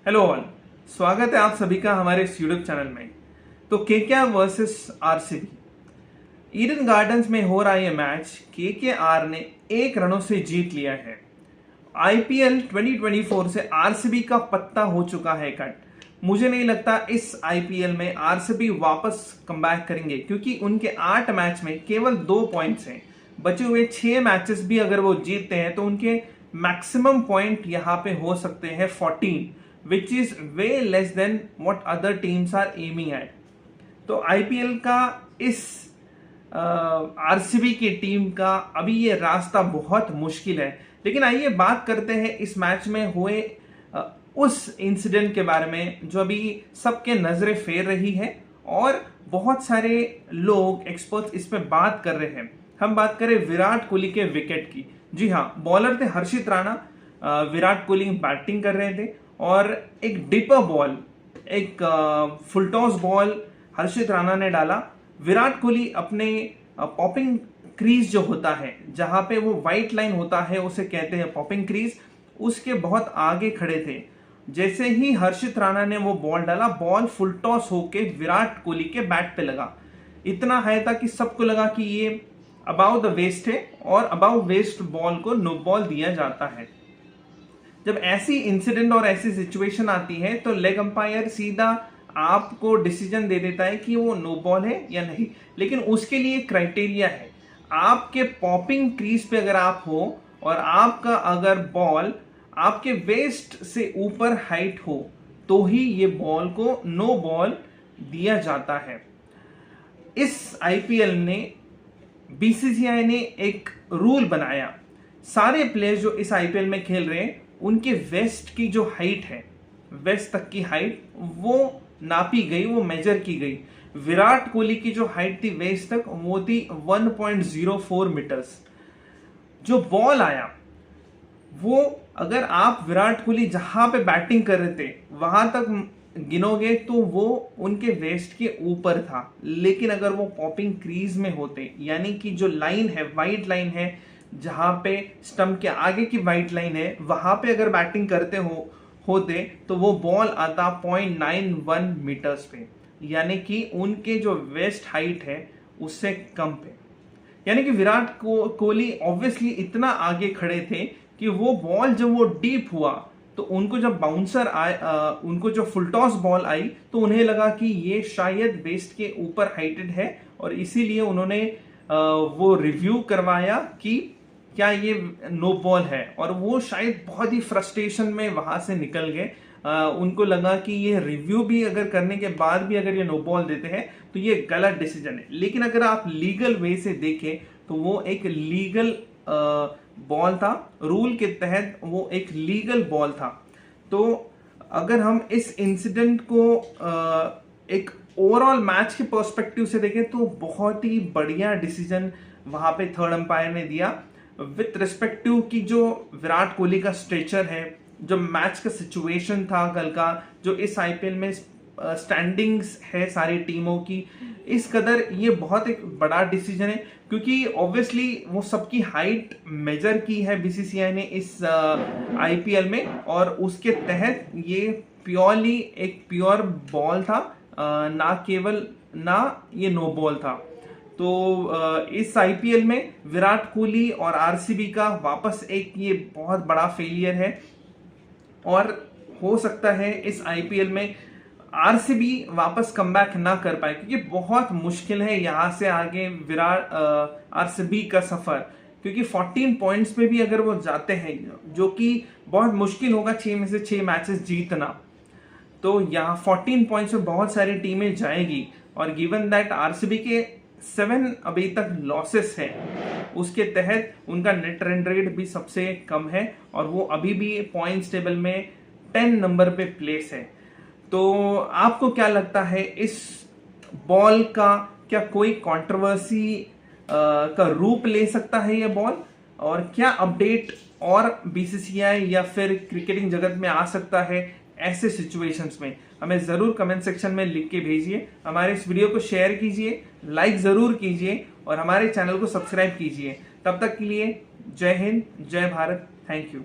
Hello all, स्वागत है आप सभी का हमारे इस यूट्यूब चैनल में। तो KKR versus RCB, Eden gardens में हो रहा ये मैच केकेआर ने 1 रनों से जीत लिया है। आईपीएल 2024 से आरसीबी का पत्ता हो चुका है कट। मुझे नहीं लगता इस आईपीएल में आरसीबी वापस कमबैक करेंगे, क्योंकि उनके 8 मैच में केवल 2 पॉइंट्स हैं। बचे हुए 6 मैचेस भी अगर वो जीतते हैं तो उनके मैक्सिमम पॉइंट यहां पे हो सकते हैं 14, which is way less than what other teams are aiming at। तो आईपीएल का इस आरसीबी की टीम का अभी ये रास्ता बहुत मुश्किल है। लेकिन आइए बात करते हैं इस मैच में हुए उस इंसिडेंट के बारे में जो अभी सबके नजरें फेर रही है और बहुत सारे लोग एक्सपर्ट्स इस पे बात कर रहे हैं। हम बात करें विराट कोहली के विकेट की। जी हाँ, बॉलर थे हर्षित राणा, विराट कोहली बैटिंग कर रहे थे और एक डिपर बॉल, एक फुलटॉस बॉल हर्षित राणा ने डाला। विराट कोहली अपने पॉपिंग क्रीज जो होता है, जहां पे वो व्हाइट लाइन होता है, उसे कहते हैं पॉपिंग क्रीज, उसके बहुत आगे खड़े थे। जैसे ही हर्षित राणा ने वो बॉल डाला, बॉल फुलटॉस होके विराट कोहली के बैट पे लगा। इतना हाई था कि सबको लगा कि ये अबाउ द वेस्ट है और अबाउ वेस्ट बॉल को नो बॉल दिया जाता है। जब ऐसी इंसिडेंट और ऐसी सिचुएशन आती है तो लेग अंपायर सीधा आपको डिसीजन दे देता है कि वो नो बॉल है या नहीं। लेकिन उसके लिए क्राइटेरिया है, आपके पॉपिंग क्रीज पे अगर आप हो और आपका अगर बॉल आपके वेस्ट से ऊपर हाइट हो तो ही ये बॉल को नो बॉल दिया जाता है। इस आईपीएल ने बीसीसीआई ने एक रूल बनाया, सारे प्लेयर्स जो इस आईपीएल में खेल रहे हैं उनके वेस्ट की जो हाइट है, वेस्ट तक की हाइट वो नापी गई, वो मेजर की गई। विराट कोहली की जो हाइट थी वेस्ट तक वो थी 1.04 मीटर्स। जो बॉल आया वो, अगर आप विराट कोहली जहां पे बैटिंग कर रहे थे वहां तक गिनोगे तो वो उनके वेस्ट के ऊपर था। लेकिन अगर वो पॉपिंग क्रीज में होते, यानी कि जो लाइन है, वाइड लाइन है, जहां पे स्टंप के आगे की वाइट लाइन है, वहां पे अगर बैटिंग करते होते तो वो बॉल आता 0.91 मीटर्स पे, यानी कि उनके जो वेस्ट हाइट है उससे कम पे। यानी कि विराट कोहली ऑब्वियसली इतना आगे खड़े थे कि वो बॉल जब वो डीप हुआ तो उनको जब बाउंसर उनको जो फुलटॉस बॉल आई तो उन्हें लगा कि ये शायद वेस्ट के ऊपर हाइटेड है और इसीलिए उन्होंने वो रिव्यू करवाया कि क्या ये नो बॉल है, और वो शायद बहुत ही फ्रस्ट्रेशन में वहां से निकल गए। उनको लगा कि ये रिव्यू भी अगर करने के बाद भी अगर ये नो बॉल देते हैं तो ये गलत डिसीजन है। लेकिन अगर आप लीगल वे से देखें तो वो एक लीगल बॉल था, रूल के तहत वो एक लीगल बॉल था। तो अगर हम इस इंसिडेंट को एक ओवरऑल मैच के पर्सपेक्टिव से देखें तो बहुत ही बढ़िया डिसीजन वहां पे थर्ड अंपायर ने दिया, विथ रिस्पेक्टिव की जो विराट कोहली का स्ट्रेचर है, जो मैच का सिचुएशन था कल का, जो इस आईपीएल में स्टैंडिंग्स है सारी टीमों की, इस कदर ये बहुत एक बड़ा डिसीजन है। क्योंकि ऑब्वियसली वो सबकी हाइट मेजर की है बीसीसीआई ने इस आईपीएल में, और उसके तहत ये प्योरली एक प्योर बॉल था, ना ये नो बॉल था। तो इस आईपीएल में विराट कोहली और आरसीबी का वापस एक ये बहुत बड़ा फेलियर है, और हो सकता है इस आईपीएल में आरसीबी वापस कमबैक ना कर पाए, क्योंकि बहुत मुश्किल है यहां से आगे विराट आरसीबी का सफर। क्योंकि 14 पॉइंट्स पे भी अगर वो जाते हैं, जो कि बहुत मुश्किल होगा 6 में से 6 मैचेस जीतना, तो यहाँ 14 पॉइंट्स में बहुत सारी टीमें जाएगी। और गिवन दैट आरसीबी के 7 अभी तक लॉसेस है, उसके तहत उनका नेट रन रेट भी सबसे कम है और वो अभी भी पॉइंट्स टेबल में 10 नंबर पे प्लेस है। तो आपको क्या लगता है, इस बॉल का क्या कोई कंट्रोवर्सी का रूप ले सकता है ये बॉल, और क्या अपडेट और बीसीसीआई या फिर क्रिकेटिंग जगत में आ सकता है ऐसे सिचुएशंस में? हमें जरूर कमेंट सेक्शन में लिख के भेजिए। हमारे इस वीडियो को शेयर कीजिए, लाइक जरूर कीजिए और हमारे चैनल को सब्सक्राइब कीजिए। तब तक के लिए जय हिंद, जय भारत, थैंक यू।